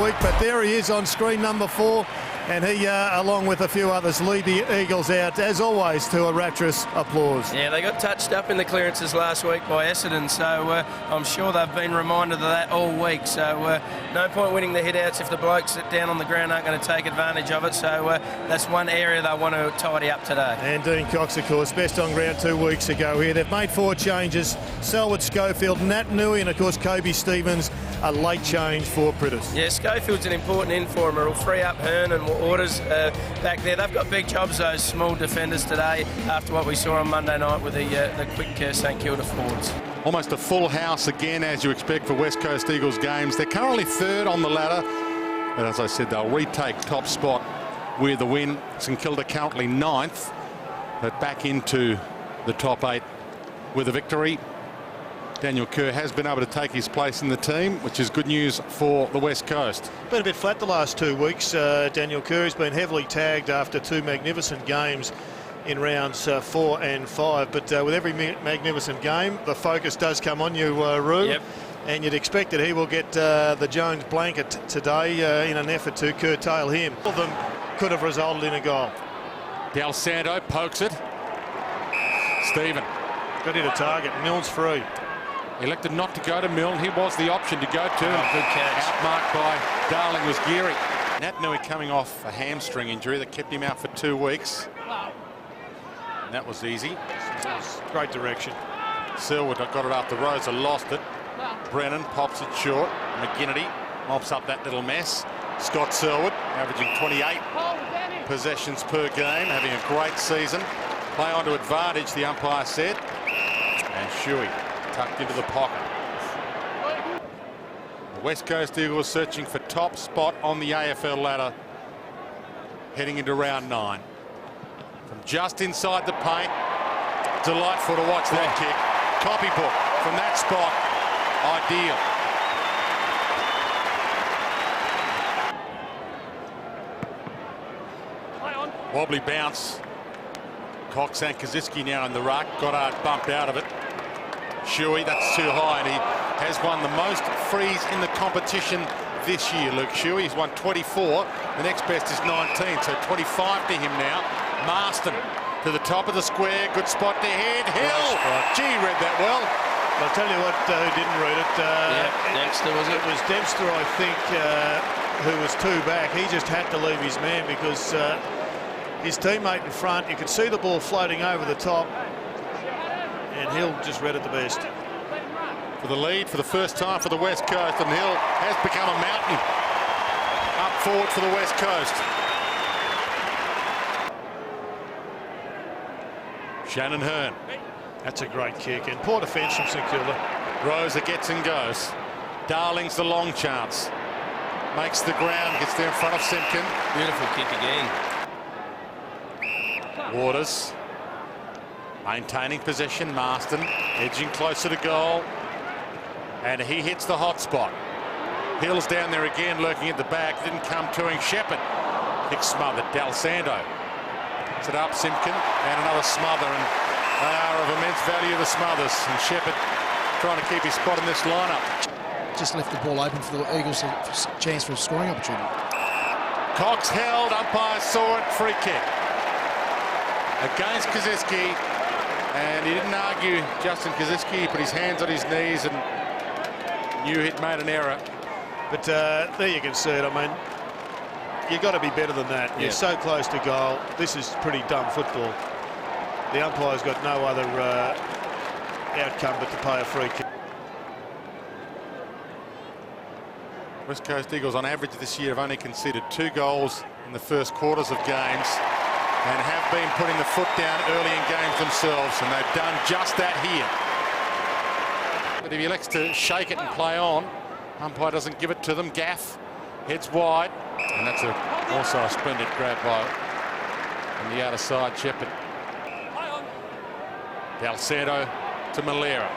week, but there he is on screen, number 4, and he, along with a few others, lead the Eagles out, as always, to a rapturous applause. Yeah, they got touched up in the clearances last week by Essendon, so I'm sure they've been reminded of that all week. So no point winning the hit-outs if the blokes down on the ground aren't going to take advantage of it. So that's one area they want to tidy up today. And Dean Cox, of course, best on ground 2 weeks ago here. They've made 4 changes. Selwood, Schofield, Nat Nui, and, of course, Kobe Stevens, a late change for Pritters. Yeah, Schofield's an important in for him. It'll free up Hearn and Waters back there. They've got big jobs, those small defenders, today, after what we saw on Monday night with the quick St Kilda forwards. Almost a full house again, as you expect for West Coast Eagles games. They're currently 3rd on the ladder, but as I said, they'll retake top spot with the win. St Kilda currently 9th, but back into the top 8 with a victory. Daniel Kerr has been able to take his place in the team, which is good news for the West Coast. Been a bit flat the last 2 weeks. Daniel Kerr has been heavily tagged after 2 magnificent games in rounds 4 and 5. But with every magnificent game, the focus does come on you, Roo. Yep. And you'd expect that he will get the Jones blanket today in an effort to curtail him. All of them could have resulted in a goal. Del Santo pokes it. Stephen. Got hit a target. Milne's free. Elected not to go to Milne. He was the option to go to. Good catch. Outmarked by Darling was Geary. Nat Nui coming off a hamstring injury that kept him out for 2 weeks. And that was easy. Great direction. Selwood got it after Rosa lost it. Brennan pops it short. McGinnity mops up that little mess. Scott Selwood averaging 28 possessions per game, having a great season. Play on to advantage, the umpire said. And Shuey tucked into the pocket. The West Coast Eagles searching for top spot on the AFL ladder heading into round 9. From just inside the paint, delightful to watch that kick. Copybook from that spot, ideal. Wobbly bounce. Cox and Kaczynski now in the ruck. Goddard bumped out of it. Shuey, that's too high, and he has won the most frees in the competition this year, Luke Shuey. He's won 24. The next best is 19, so 25 to him now. Marston to the top of the square. Good spot to head. Hill. Gee, read that well. I'll tell you what, who didn't read it. Dempster, was it? It was Dempster, I think, who was 2 back. He just had to leave his man because his teammate in front, you could see the ball floating over the top, and Hill just read it the best. For the lead for the first time for the West Coast, and Hill has become a mountain up forward for the West Coast. Shannon Hearn. That's a great kick, and poor defence from St Kilda. Rosa gets and goes. Darling's the long chance. Makes the ground, gets there in front of Simpkin. Beautiful kick again. Waters maintaining possession. Marston edging closer to goal, and he hits the hot spot. Hill's down there again, lurking at the back. Didn't come to him. Shepherd kick smothered. Del Santo set up Simpkin, and another smother, and they are of immense value, the smothers, and Shepherd trying to keep his spot in this lineup. Just left the ball open for the Eagles, a chance for a scoring opportunity. Cox held, umpire saw it, free kick against Kaczynski, and he didn't argue. Justin Kaczynski, he put his hands on his knees and knew he'd made an error. But there you can see it. I mean, you've got to be better than that. You're so close to goal. This is pretty dumb football. The umpire's got no other outcome but to pay a free kick. West Coast Eagles on average this year have only conceded 2 goals in the first quarters of games, and have been putting the foot down early in games themselves, and they've done just that here. But if he elects to shake it and play on, umpire doesn't give it to them. Gaff heads wide, and that's also a splendid grab by on the outer side, Shepherd. Del Santo to Malera.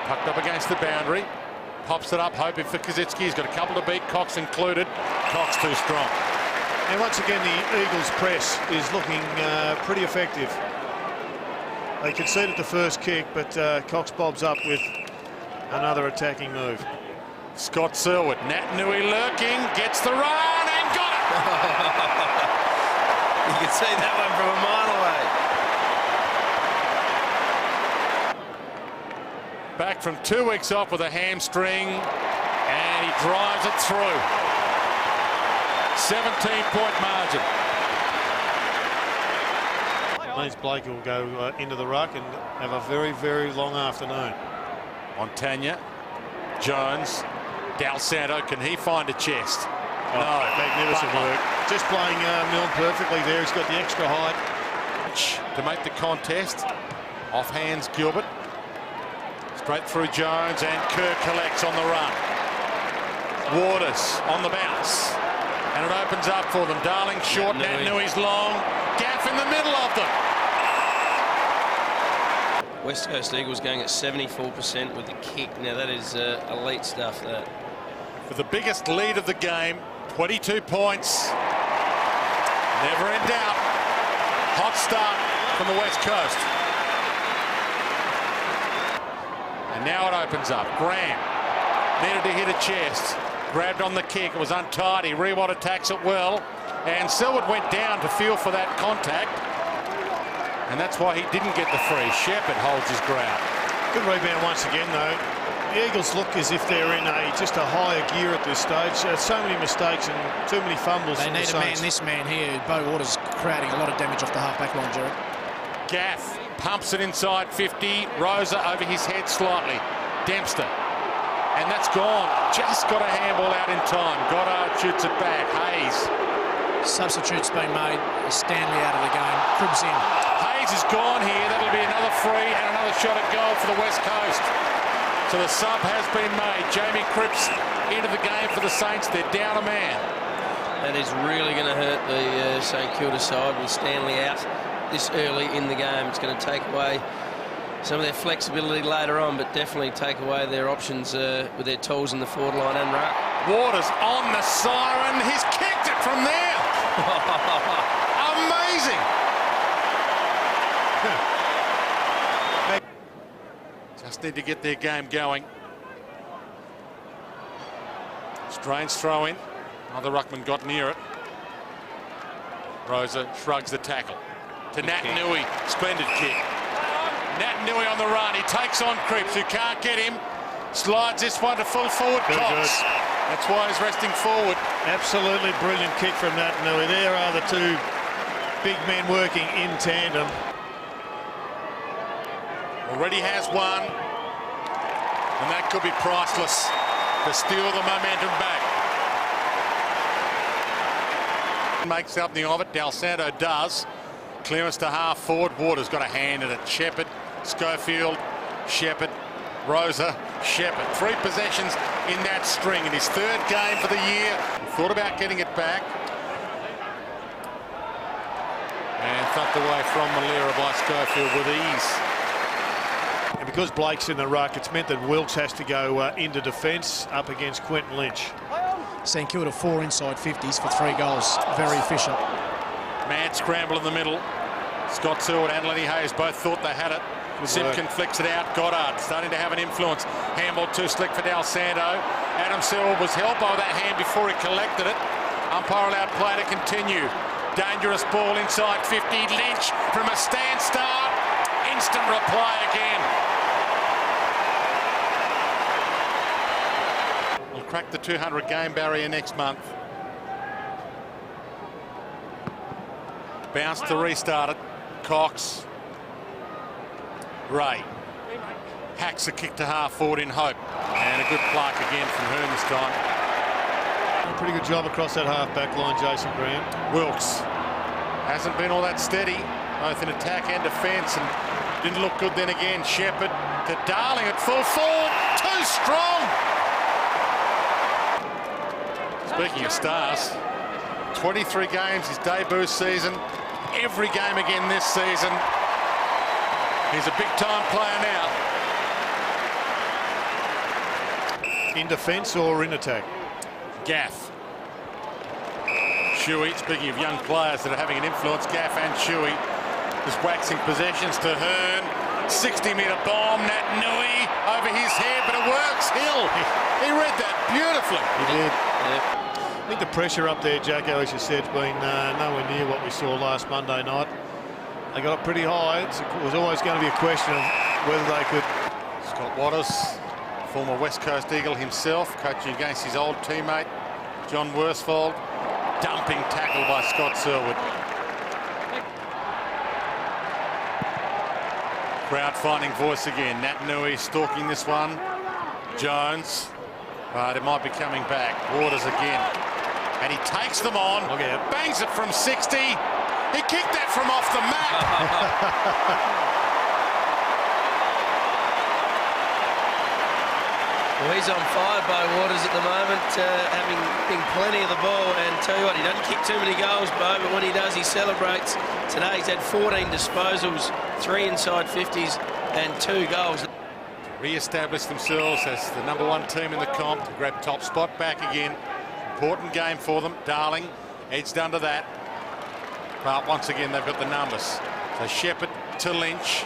Pucked up against the boundary. Pops it up, hoping for Kaczynski. He's got a couple to beat, Cox included. Cox too strong. And once again, the Eagles' press is looking pretty effective. They conceded the first kick, but Cox bobs up with another attacking move. Scott Selwood, Nat Nui lurking, gets the run and got it! You can see that one from a mile away. Back from 2 weeks off with a hamstring, and he drives it through. 17-point margin. Means Blake will go into the ruck and have a very, very long afternoon. Montagna, Jones, Dal Santo, can he find a chest? Oh, no, magnificent work. Just playing Milne perfectly there. He's got the extra height. To make the contest. Off hands Gilbert. Straight through Jones, and Kerr collects on the run. Waters on the bounce. And it opens up for them. Darling short, Nat Nui's long. Gaff in the middle of them. West Coast Eagles going at 74% with the kick. Now that is elite stuff, that. For the biggest lead of the game, 22 points. Never in doubt. Hot start from the West Coast. And now it opens up. Graham needed to hit a chest. Grabbed on the kick. It was untidy. Rewalt attacks it well. And Selwood went down to feel for that contact. And that's why he didn't get the free. Shepherd holds his ground. Good rebound once again, though. The Eagles look as if they're in just a higher gear at this stage. So many mistakes and too many fumbles. They need this man here. Bo Waters creating a lot of damage off the half-back line, Jared. Gaff pumps it inside 50. Rosa over his head slightly. Dempster. And that's gone. Just got a handball out in time. Goddard shoots it back. Hayes. Substitutes being made. Stanley out of the game. Cribs in. Hayes is gone here. That'll be another free and another shot at goal for the West Coast. So the sub has been made. Jamie Cripps into the game for the Saints. They're down a man. That is really going to hurt the St Kilda side with Stanley out this early in the game. It's going to take away some of their flexibility later on, but definitely take away their options with their tools in the forward line and ruck. Waters on the siren. He's kicked it from there. Amazing. Just need to get their game going. Strange throw in. Another ruckman got near it. Rosa shrugs the tackle. To Nat Nui. Splendid kick. Nat Nui on the run. He takes on Cripps, who can't get him. Slides this one to full forward. Cox. That's why he's resting forward. Absolutely brilliant kick from Nat Nui. There are the two big men working in tandem. Already has one. And that could be priceless to steal the momentum back. Makes something of it. Dal Santo does. Clearance to half forward. Waters got a hand at it. Shepherd, Schofield, Shepherd, Rosa, Shepherd. 3 possessions in that string in his 3rd game for the year. He thought about getting it back. And thumped away from Malera by Schofield with ease. And because Blake's in the ruck, it's meant that Wilkes has to go into defence up against Quentin Lynch. St Kilda 4 inside 50s for 3 goals. Very efficient. Mad scramble in the middle. Scott Selwood and Lenny Hayes both thought they had it. Simpkin flicks it out. Goddard starting to have an influence. Handball too slick for Dal Santo. Adam Selwood was held by that hand before he collected it. Umpire allowed play to continue. Dangerous ball inside 50. Lynch from a standstart. Instant reply again. We'll crack the 200 game barrier next month. Bounce to restart it. Cox. Ray. Hacks a kick to half forward in hope. And a good pluck again from Hearn this time. A pretty good job across that half-back line, Jason Graham. Wilkes hasn't been all that steady, both in attack and defence, and didn't look good then again. Shepherd to Darling at full forward. Too strong. Speaking of stars, 23 games his debut season. Every game again this season. He's a big-time player now. In defence or in attack? Gaff. Shuey, speaking of young players that are having an influence, Gaff and Shuey just waxing possessions to Hearn. 60-metre bomb, Nat Nui over his head, but it works. Hill, he read that beautifully. He did. Yep. I think the pressure up there, Jacko, as you said, has been nowhere near what we saw last Monday night. They got up pretty high. It was always going to be a question of whether they could. Scott Waters, former West Coast Eagle himself, coaching against his old teammate, John Worsfold. Dumping tackle by Scott Selwood. Crowd finding voice again. Nat Nui stalking this one. Jones, but it might be coming back. Waters again. And he takes them on. Bangs it from 60. He kicked that from off the map. Well, he's on fire by Waters at the moment, having plenty of the ball. And tell you what, he doesn't kick too many goals, Bo, but when he does, he celebrates. Today he's had 14 disposals, 3 inside 50s and 2 goals. Re-establish themselves as the #1 team in the comp to grab top spot back again. Important game for them. Darling edged under that. But once again, they've got the numbers. So Shepherd to Lynch.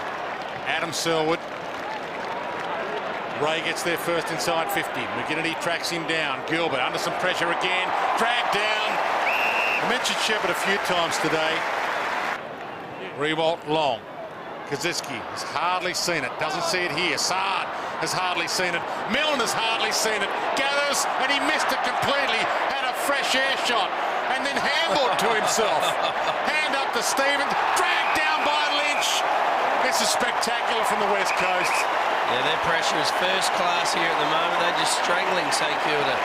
Adam Selwood. Ray gets there first inside 50. McGinnity tracks him down. Gilbert under some pressure again. Dragged down. I mentioned Shepherd a few times today. Rewalt long. Kaczynski has hardly seen it. Doesn't see it here. Saad has hardly seen it. Milne has hardly seen it. Gathers, and he missed it completely. Had a fresh air shot. And then handballed to himself. Hand up to Stevens. Dragged down by Lynch. This is spectacular from the West Coast. Yeah, their pressure is first class here at the moment. They're just strangling St Kilda.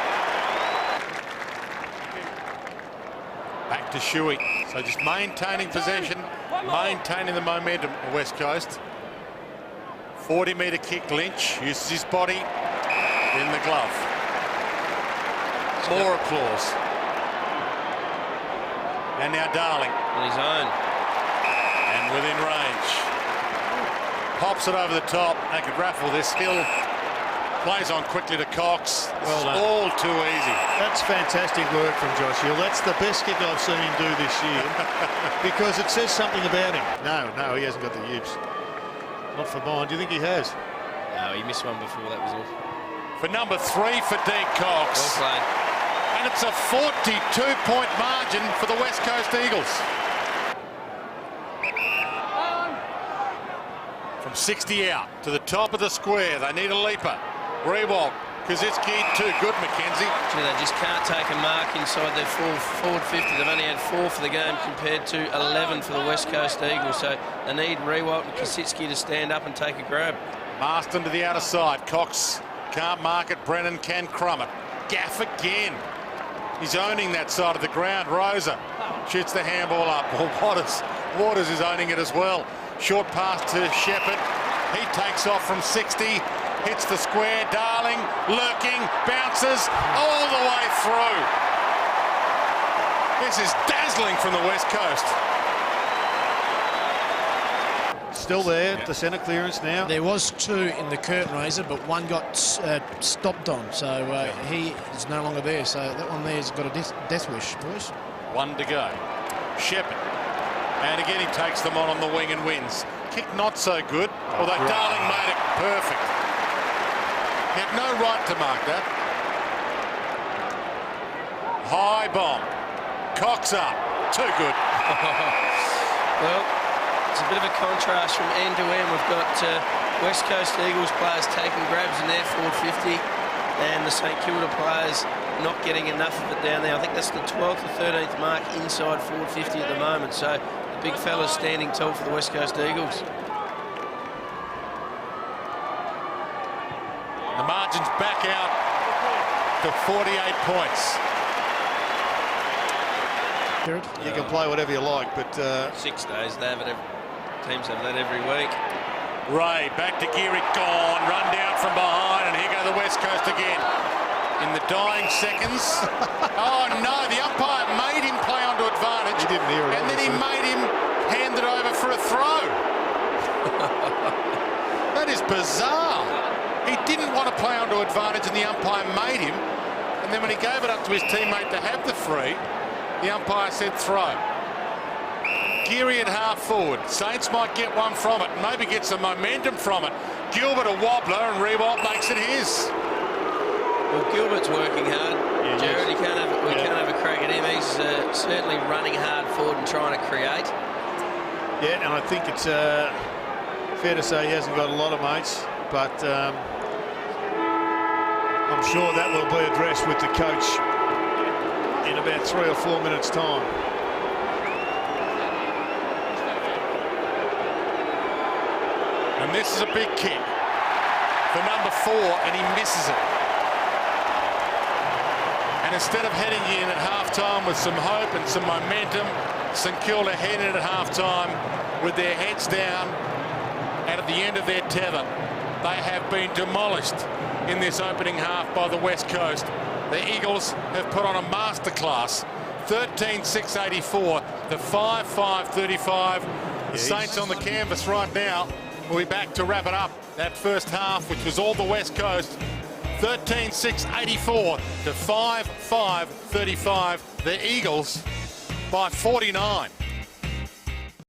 Back to Shuey. So just maintaining possession, maintaining the momentum of West Coast. 40-metre kick. Lynch uses his body in the glove. More applause. And now Darling. On his own. And within range. Pops it over the top. They could raffle this. Hill plays on quickly to Cox. Well done. All too easy. That's fantastic work from Josh Hill. That's the best kick I've seen him do this year. Because it says something about him. No, he hasn't got the yips. Not for mine. Do you think he has? No, he missed one before, that was all. For #3 for Dean Cox. Well played. And it's a 42-point margin for the West Coast Eagles. From 60 out to the top of the square, they need a leaper. Rewalt, Kaczynski, too good, McKenzie. Actually, they just can't take a mark inside their forward 50. They've only had 4 for the game compared to 11 for the West Coast Eagles. So they need Rewalt and Kaczynski to stand up and take a grab. Marston to the outer side. Cox can't mark it. Brennan can crumb it. Gaff again. He's owning that side of the ground. Rosa shoots the handball up. Well, Waters is owning it as well. Short pass to Shepherd. He takes off from 60. Hits the square. Darling lurking. Bounces all the way through. This is dazzling from the West Coast. Still there, the centre clearance now. There was 2 in the curtain raiser, but one got stopped on, so he is no longer there. So that one there's got a death wish, boys. 1 to go. Shepherd. And again, he takes them on the wing and wins. Kick not so good, although Darling made it perfect. He had no right to mark that. High bomb. Cox up. Too good. Well, it's a bit of a contrast from end to end. We've got West Coast Eagles players taking grabs in their forward 50 and the St Kilda players not getting enough of it down there. I think that's the 12th or 13th mark inside forward 50 at the moment. So the big fella's standing tall for the West Coast Eagles. The margin's back out to 48 points. You can play whatever you like, but 6 days, they have it. Teams have that every week. Ray back to Geary, gone, run down from behind, and here go the West Coast again. In the dying seconds. Oh no, the umpire made him play onto advantage. He didn't hear it. And then he made him hand it over for a throw. That is bizarre. He didn't want to play onto advantage and the umpire made him. And then when he gave it up to his teammate to have the free, the umpire said throw. Geary at half forward. Saints might get one from it, and maybe get some momentum from it. Gilbert a wobbler, and Rewalt makes it his. Well, Gilbert's working hard. Yeah, Jared, we can't have a crack at him. He's certainly running hard forward and trying to create. Yeah, and I think it's fair to say he hasn't got a lot of mates, but I'm sure that will be addressed with the coach in about 3 or 4 minutes' time. And this is a big kick for number 4, and he misses it. And instead of heading in at half-time with some hope and some momentum, St Kilda head in at half-time with their heads down and at the end of their tether. They have been demolished in this opening half by the West Coast. The Eagles have put on a masterclass. 13-6-84 to 5-5-35. The Saints on the canvas right now. We'll be back to wrap it up. That first half, which was all the West Coast. 13-6-84 to 5-5-35. The Eagles by 49.